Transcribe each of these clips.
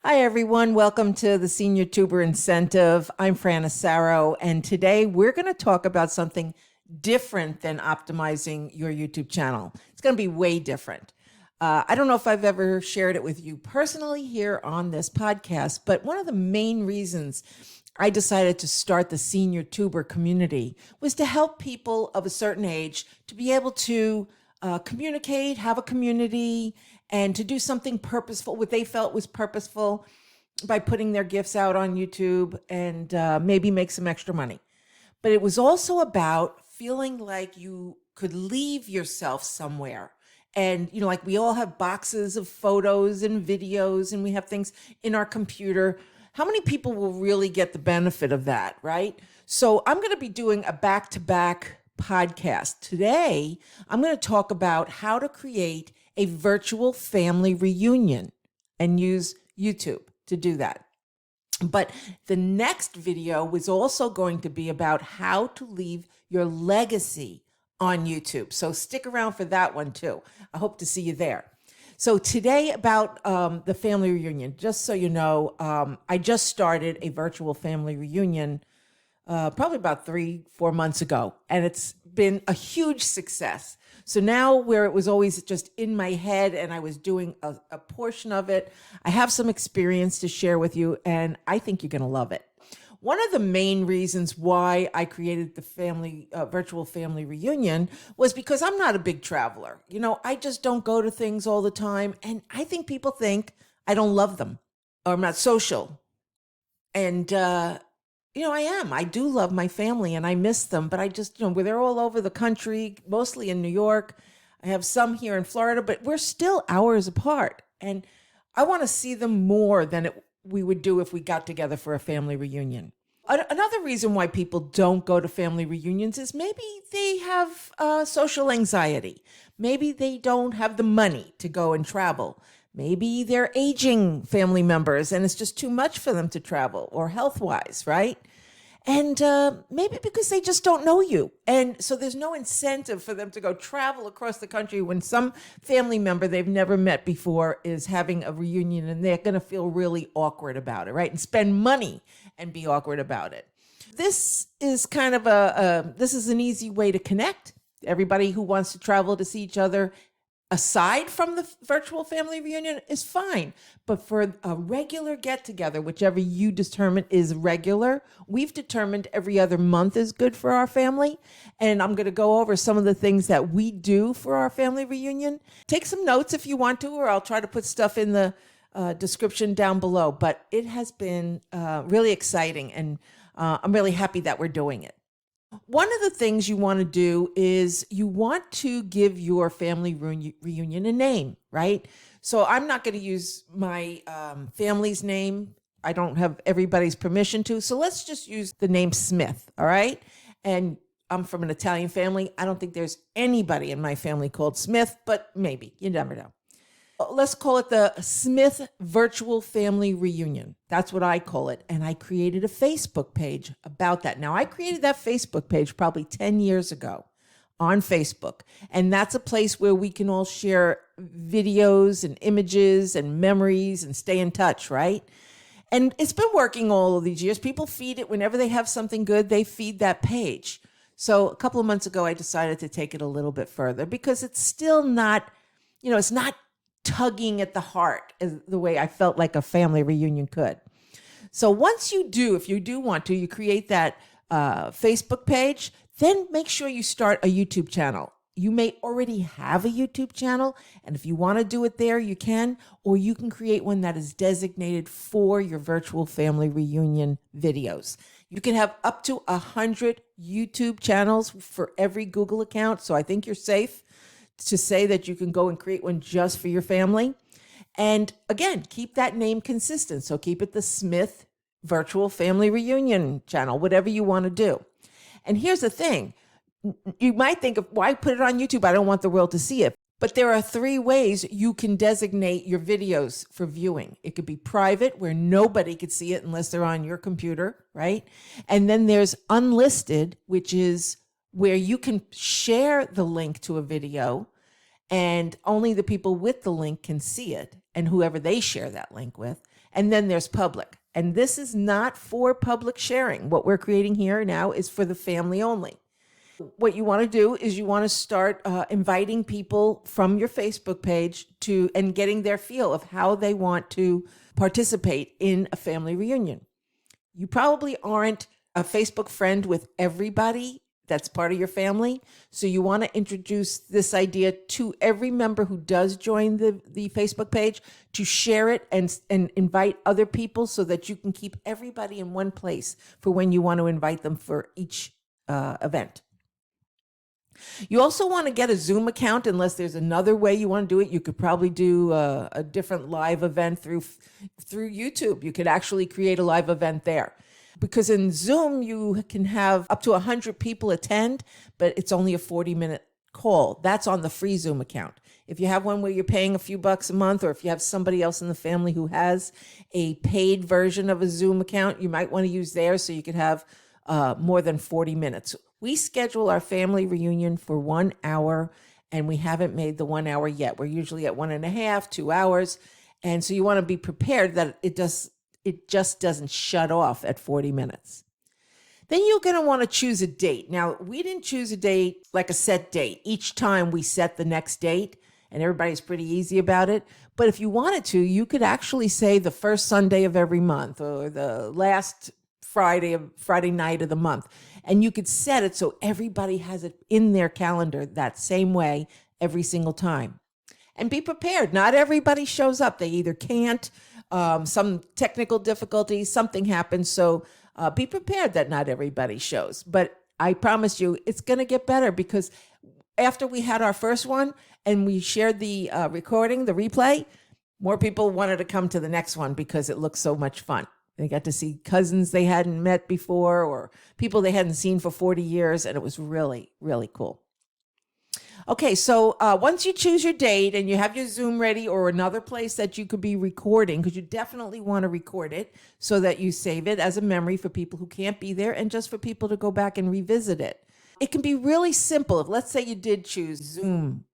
Hi, everyone. Welcome to the Senior Tuber Incentive. I'm Fran Asaro, and today we're going to talk about something different than optimizing your YouTube channel. It's going to be way different. I don't know if I've ever shared it with you personally here on this podcast, but one of the main reasons I decided to start the Senior Tuber community was to help people of a certain age to be able to communicate, have a community, and to do something purposeful, what they felt was purposeful by putting their gifts out on YouTube and maybe make some extra money. But it was also about feeling like you could leave yourself somewhere. And, like we all have boxes of photos and videos and we have things in our computer. How many people will really get the benefit of that, right? So I'm going to be doing a back-to-back podcast. Today, I'm going to talk about how to create a virtual family reunion and use YouTube to do that. But the next video was also going to be about how to leave your legacy on YouTube. So stick around for that one too. I hope to see you there. So today about the family reunion, just so you know, I just started a virtual family reunion probably about 3-4 months ago, and it's been a huge success. So now, where it was always just in my head and I was doing a portion of it, I have some experience to share with you, and I think you're going to love it. One of the main reasons why I created the virtual family reunion was because I'm not a big traveler. I just don't go to things all the time, and I think people think I don't love them or I'm not social. And I am. I do love my family and I miss them, but I just, they're all over the country, mostly in New York. I have some here in Florida, but we're still hours apart. And I want to see them more than we would do if we got together for a family reunion. Another reason why people don't go to family reunions is maybe they have social anxiety. Maybe they don't have the money to go and travel. Maybe they're aging family members and it's just too much for them to travel or health wise, right? And maybe because they just don't know you. And so there's no incentive for them to go travel across the country when some family member they've never met before is having a reunion and they're going to feel really awkward about it, right? And spend money and be awkward about it. This is kind of this is an easy way to connect. Everybody who wants to travel to see each other aside from the virtual family reunion is fine. But for a regular get together, whichever you determine is regular, we've determined every other month is good for our family. And I'm going to go over some of the things that we do for our family reunion. Take some notes if you want to, or I'll try to put stuff in the description down below. But it has been really exciting, and I'm really happy that we're doing it. One of the things you want to do is you want to give your family reunion a name, right? So I'm not going to use my family's name. I don't have everybody's permission to. So let's just use the name Smith, all right? And I'm from an Italian family. I don't think there's anybody in my family called Smith, but maybe. You never know. Let's call it the Smith Virtual Family Reunion. That's what I call it. And I created a Facebook page about that. Now, I created that Facebook page probably 10 years ago on Facebook. And that's a place where we can all share videos and images and memories and stay in touch, right? And it's been working all of these years. People feed it whenever they have something good, they feed that page. So a couple of months ago, I decided to take it a little bit further because it's still not, it's not tugging at the heart is the way I felt like a family reunion could. So once you do, if you do want to, you create that Facebook page, then make sure you start a YouTube channel. You may already have a YouTube channel, and if you want to do it there, you can, or you can create one that is designated for your virtual family reunion videos. You can have up to 100 YouTube channels for every Google account, so I think you're safe to say that you can go and create one just for your family. And again, keep that name consistent. So keep it the Smith Virtual Family Reunion channel, whatever you want to do. And here's the thing. You might think, why put it on YouTube? I don't want the world to see it. But there are 3 ways you can designate your videos for viewing. It could be private, where nobody could see it unless they're on your computer, right? And then there's unlisted, which is where you can share the link to a video and only the people with the link can see it and whoever they share that link with. And then there's public. And this is not for public sharing. What we're creating here now is for the family only. What you want to do is you want to start inviting people from your Facebook page to and getting their feel of how they want to participate in a family reunion. You probably aren't a Facebook friend with everybody that's part of your family. So you want to introduce this idea to every member who does join the Facebook page to share it and invite other people so that you can keep everybody in one place for when you want to invite them for each event. You also want to get a Zoom account unless there's another way you want to do it. You could probably do a different live event through YouTube. You could actually create a live event there. Because in Zoom, you can have up to 100 people attend, but it's only a 40-minute call. That's on the free Zoom account. If you have one where you're paying a few bucks a month, or if you have somebody else in the family who has a paid version of a Zoom account, you might want to use theirs so you could have more than 40 minutes. We schedule our family reunion for 1 hour, and we haven't made the 1 hour yet. We're usually at 1.5, 2 hours. And so you want to be prepared that it just doesn't shut off at 40 minutes. Then you're going to want to choose a date. Now, we didn't choose a date like a set date. Each time we set the next date, and everybody's pretty easy about it. But if you wanted to, you could actually say the first Sunday of every month or the last Friday night of the month. And you could set it so everybody has it in their calendar that same way every single time. And be prepared. Not everybody shows up. They either can't, some technical difficulties, something happens. So be prepared that not everybody shows. But I promise you, it's going to get better because after we had our first one and we shared the recording, the replay, more people wanted to come to the next one because it looked so much fun. They got to see cousins they hadn't met before or people they hadn't seen for 40 years. And it was really, really cool. Okay, so once you choose your date and you have your Zoom ready or another place that you could be recording, because you definitely want to record it so that you save it as a memory for people who can't be there and just for people to go back and revisit it. It can be really simple. If let's say you did choose Zoom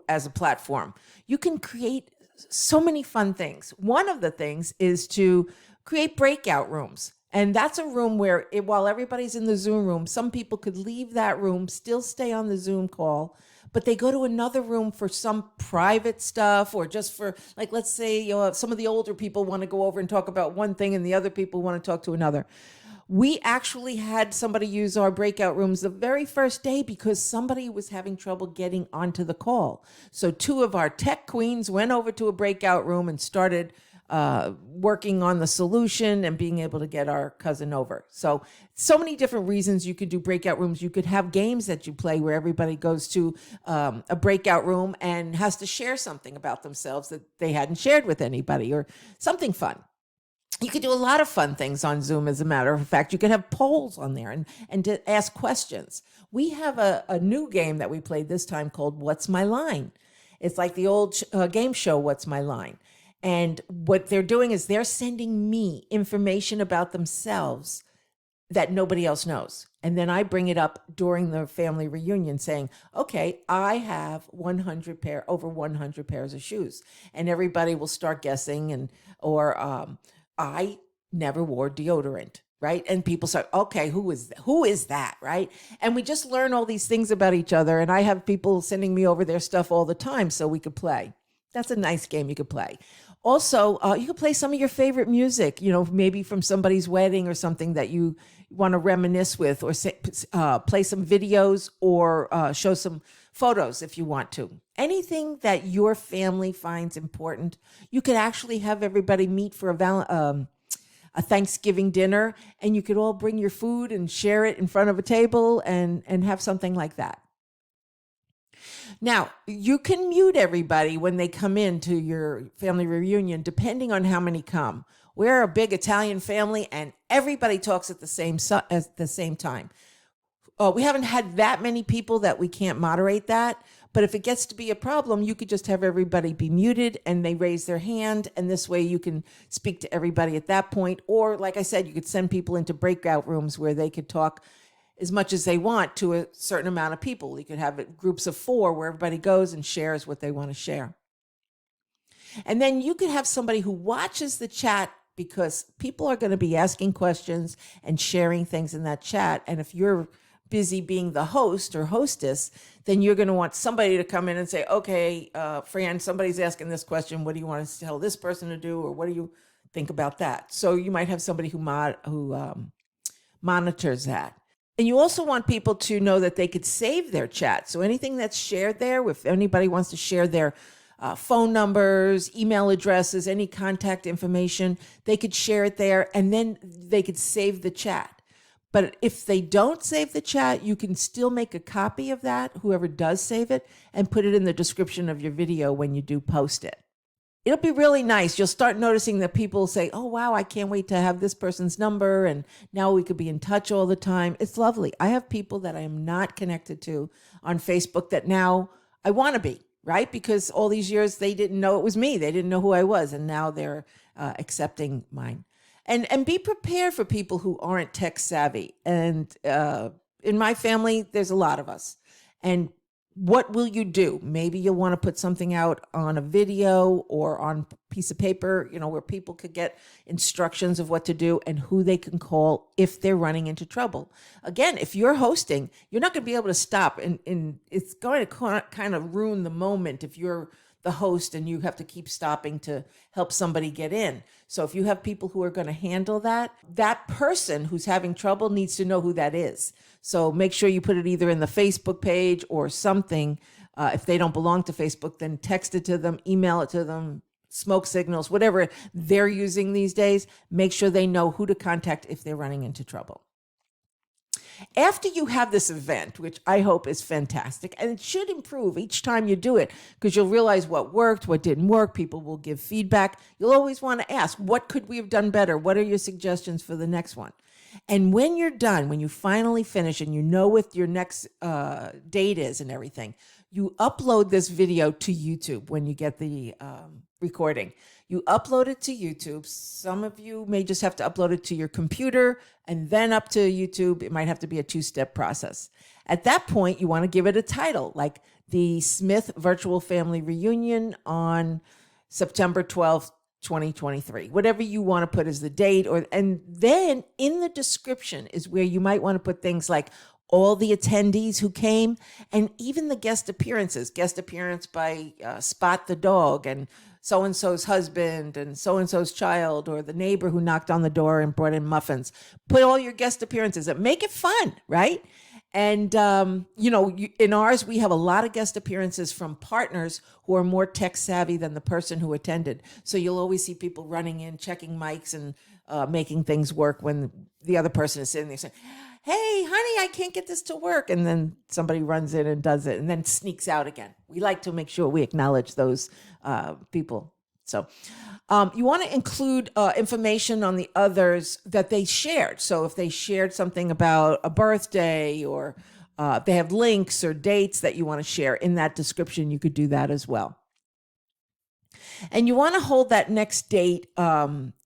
as a platform, you can create so many fun things. One of the things is to create breakout rooms. And that's a room where while everybody's in the Zoom room, some people could leave that room, still stay on the Zoom call, but they go to another room for some private stuff or just for, like, let's say some of the older people want to go over and talk about one thing and the other people want to talk to another. We actually had somebody use our breakout rooms the very first day because somebody was having trouble getting onto the call. So 2 of our tech queens went over to a breakout room and started working on the solution and being able to get our cousin over. So many different reasons you could do breakout rooms. You could have games that you play where everybody goes to a breakout room and has to share something about themselves that they hadn't shared with anybody or something fun. You could do a lot of fun things on Zoom, as a matter of fact. You could have polls on there and to ask questions. We have a new game that we played this time called What's My Line? It's like the old game show, What's My Line? And what they're doing is they're sending me information about themselves that nobody else knows. And then I bring it up during the family reunion saying, okay, I have over 100 pairs of shoes. And everybody will start guessing or I never wore deodorant, right? And people say, okay, who is that, right? And we just learn all these things about each other. And I have people sending me over their stuff all the time so we could play. That's a nice game you could play. Also, you could play some of your favorite music, maybe from somebody's wedding or something that you want to reminisce with, or play some videos or show some photos if you want to. Anything that your family finds important. You could actually have everybody meet for a Thanksgiving dinner, and you could all bring your food and share it in front of a table and have something like that. Now, you can mute everybody when they come into your family reunion, depending on how many come. We're a big Italian family, and everybody talks at the same time. We haven't had that many people that we can't moderate that. But if it gets to be a problem, you could just have everybody be muted and they raise their hand. And this way you can speak to everybody at that point. Or like I said, you could send people into breakout rooms where they could talk as much as they want to a certain amount of people. You could have groups of 4 where everybody goes and shares what they want to share. And then you could have somebody who watches the chat because people are going to be asking questions and sharing things in that chat. And if you're busy being the host or hostess, then you're going to want somebody to come in and say, okay, Fran, somebody's asking this question. What do you want to tell this person to do? Or what do you think about that? So you might have somebody who monitors that. And you also want people to know that they could save their chat. So anything that's shared there, if anybody wants to share their phone numbers, email addresses, any contact information, they could share it there and then they could save the chat. But if they don't save the chat, you can still make a copy of that, whoever does save it, and put it in the description of your video when you do post it. It'll be really nice. You'll start noticing that people say, oh, wow, I can't wait to have this person's number. And now we could be in touch all the time. It's lovely. I have people that I am not connected to on Facebook that now I want to be, right? Because all these years they didn't know it was me. They didn't know who I was. And now they're accepting mine. And be prepared for people who aren't tech savvy. And in my family, there's a lot of us. And what will you do? Maybe you'll want to put something out on a video or on a piece of paper, where people could get instructions of what to do and who they can call if they're running into trouble. Again, if you're hosting, you're not going to be able to stop. And it's going to kind of ruin the moment if you're the host and you have to keep stopping to help somebody get in. So if you have people who are going to handle that, that person who's having trouble needs to know who that is. So make sure you put it either in the Facebook page or something. If they don't belong to Facebook, then text it to them, email it to them, smoke signals, whatever they're using these days. Make sure they know who to contact if they're running into trouble. After you have this event, which I hope is fantastic, and it should improve each time you do it, because you'll realize what worked, what didn't work. People will give feedback. You'll always want to ask, what could we have done better? What are your suggestions for the next one? And when you're done, when you finally finish and you know what your next date is and everything, you upload this video to YouTube when you get the recording. You upload it to YouTube. Some of you may just have to upload it to your computer and then up to YouTube. It might have to be a two-step process. At that point, you want to give it a title, like the Smith Virtual Family Reunion on September 12th, 2023, whatever you want to put as the date, and then in the description is where you might want to put things like all the attendees who came and even the guest appearance by Spot the dog and so-and-so's husband and so-and-so's child, or the neighbor who knocked on the door and brought in muffins. Put all your guest appearances and make it fun, right? And, in ours, we have a lot of guest appearances from partners who are more tech savvy than the person who attended. So you'll always see people running in, checking mics and making things work when the other person is sitting there saying, hey, honey, I can't get this to work. And then somebody runs in and does it and then sneaks out again. We like to make sure we acknowledge those people. So you want to include information on the others that they shared. So if they shared something about a birthday or they have links or dates that you want to share in that description, you could do that as well. And you want to hold that next date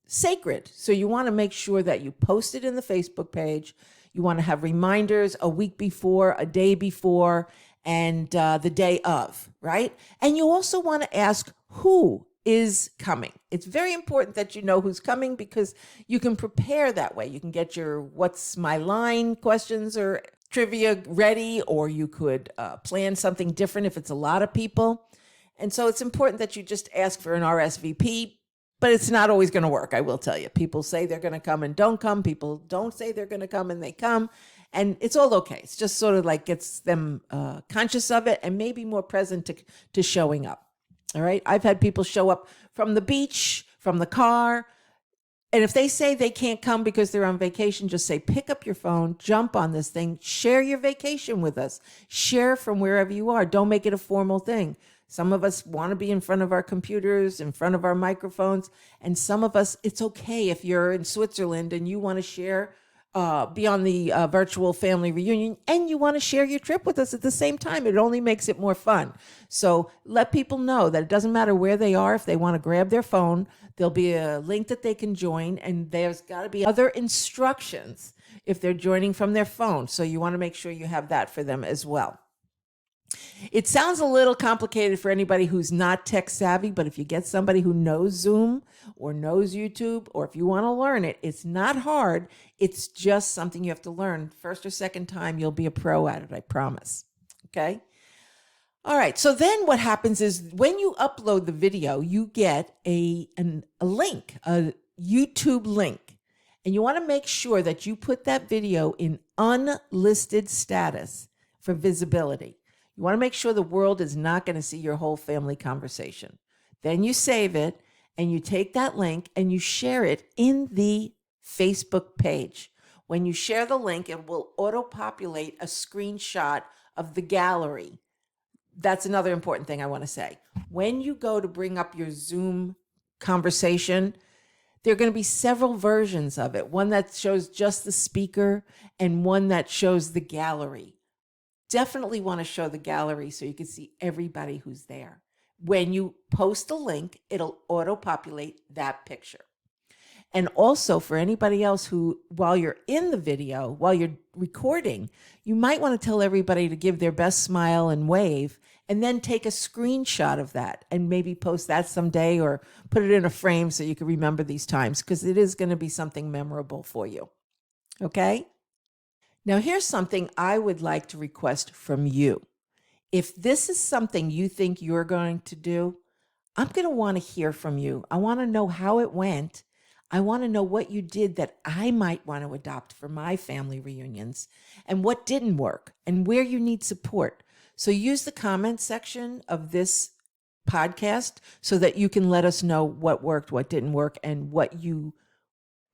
sacred. So you want to make sure that you post it in the Facebook page. You want to have reminders a week before, a day before, and the day of, right? And you also want to ask who is coming. It's very important that you know who's coming because you can prepare that way. You can get your what's my line questions or trivia ready, or you could plan something different if it's a lot of people. And so it's important that you just ask for an RSVP, but it's not always going to work, I will tell you. People say they're going to come and don't come. People don't say they're going to come and they come. And it's all okay. It's just sort of like gets them conscious of it and maybe more present to showing up. All right. I've had people show up from the beach, from the car. And if they say they can't come because they're on vacation, just say, pick up your phone, jump on this thing, share your vacation with us, share from wherever you are. Don't make it a formal thing. Some of us want to be in front of our computers, in front of our microphones. And some of us, it's okay if you're in Switzerland and you want to share, be on the virtual family reunion and you want to share your trip with us at the same time. It only makes it more fun. So let people know that it doesn't matter where they are. If they want to grab their phone, there'll be a link that they can join, and there's got to be other instructions if they're joining from their phone. So you want to make sure you have that for them as well. It sounds a little complicated for anybody who's not tech savvy, but if you get somebody who knows Zoom or knows YouTube, or if you want to learn it, it's not hard. It's just something you have to learn. First or second time, you'll be a pro at it, I promise. Okay? All right. So then what happens is when you upload the video, you get a link, a YouTube link. And you want to make sure that you put that video in unlisted status for visibility. You want to make sure the world is not going to see your whole family conversation. Then you save it and you take that link and you share it in the Facebook page. When you share the link, it will auto-populate a screenshot of the gallery. That's another important thing I want to say. When you go to bring up your Zoom conversation, there are going to be several versions of it. One that shows just the speaker and one that shows the gallery. Definitely want to show the gallery so you can see everybody who's there. When you post a link, it'll auto-populate that picture. And also for anybody else who, while you're in the video, while you're recording, you might want to tell everybody to give their best smile and wave, and then take a screenshot of that and maybe post that someday or put it in a frame so you can remember these times, because it is going to be something memorable for you. Okay? Now, here's something I would like to request from you. If this is something you think you're going to do, I'm going to want to hear from you. I want to know how it went. I want to know what you did that I might want to adopt for my family reunions, and what didn't work and where you need support. So use the comment section of this podcast so that you can let us know what worked, what didn't work, and what you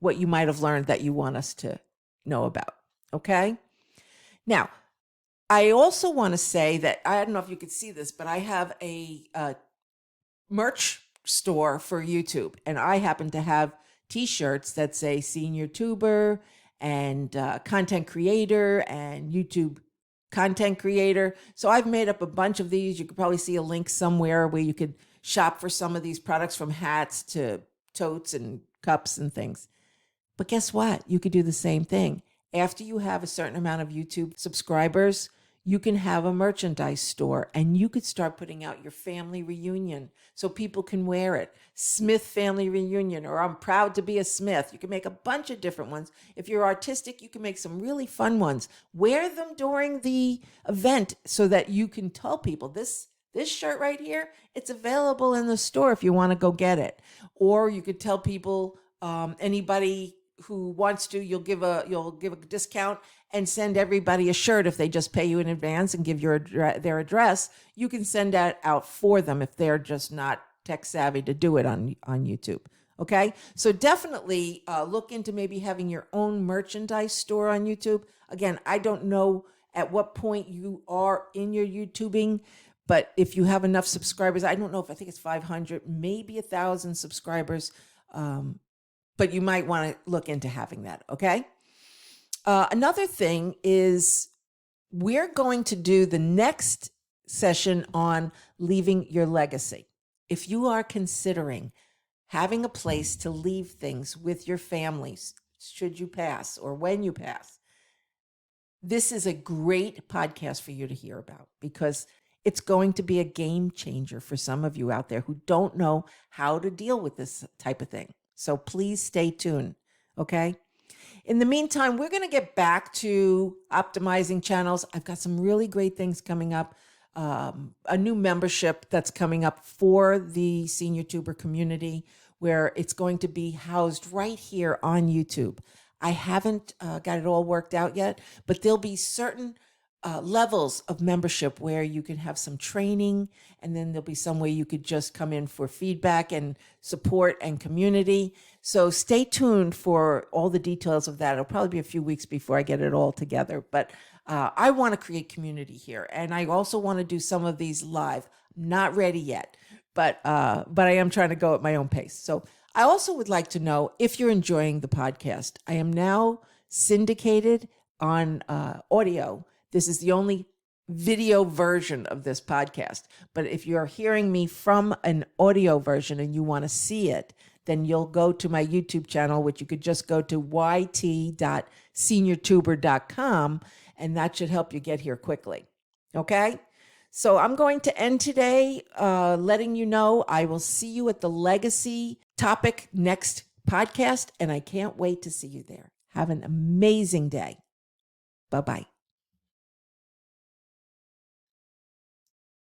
might have learned that you want us to know about. Okay? Now, I also want to say that I don't know if you could see this, but I have a merch store for YouTube, and I happen to have t-shirts that say senior tuber and content creator and YouTube content creator. So I've made up a bunch of these. You could probably see a link somewhere where you could shop for some of these products, from hats to totes and cups and things. But guess what? You could do the same thing. After you have a certain amount of YouTube subscribers, you can have a merchandise store and you could start putting out your family reunion so people can wear it. Smith family reunion, or I'm proud to be a Smith. You can make a bunch of different ones. If you're artistic, you can make some really fun ones. Wear them during the event so that you can tell people this shirt right here, it's available in the store if you want to go get it. Or you could tell people, anybody who wants to, you'll give a discount and send everybody a shirt if they just pay you in advance and give their address. You can send that out for them if they're just not tech savvy to do it on YouTube. Okay, so definitely look into maybe having your own merchandise store on YouTube. Again, I don't know at what point you are in your YouTubing, but if you have enough subscribers, I think it's 500, maybe 1,000 subscribers. But you might want to look into having that, okay? Another thing is we're going to do the next session on leaving your legacy. If you are considering having a place to leave things with your families, should you pass or when you pass, this is a great podcast for you to hear about, because it's going to be a game changer for some of you out there who don't know how to deal with this type of thing. So please stay tuned, okay? In the meantime, we're going to get back to optimizing channels. I've got some really great things coming up. A new membership that's coming up for the Senior Tuber community, where it's going to be housed right here on YouTube. I haven't got it all worked out yet, but there'll be certain levels of membership where you can have some training, and then there'll be some way you could just come in for feedback and support and community. So stay tuned for all the details of that. It'll probably be a few weeks before I get it all together, but I want to create community here, and I also want to do some of these live. Not ready yet, but I am trying to go at my own pace. So I also would like to know if you're enjoying the podcast. I am now syndicated on audio. This is the only video version of this podcast. But if you're hearing me from an audio version and you want to see it, then you'll go to my YouTube channel, which you could just go to yt.seniortuber.com, and that should help you get here quickly. Okay? So I'm going to end today letting you know I will see you at the legacy topic next podcast, and I can't wait to see you there. Have an amazing day. Bye-bye.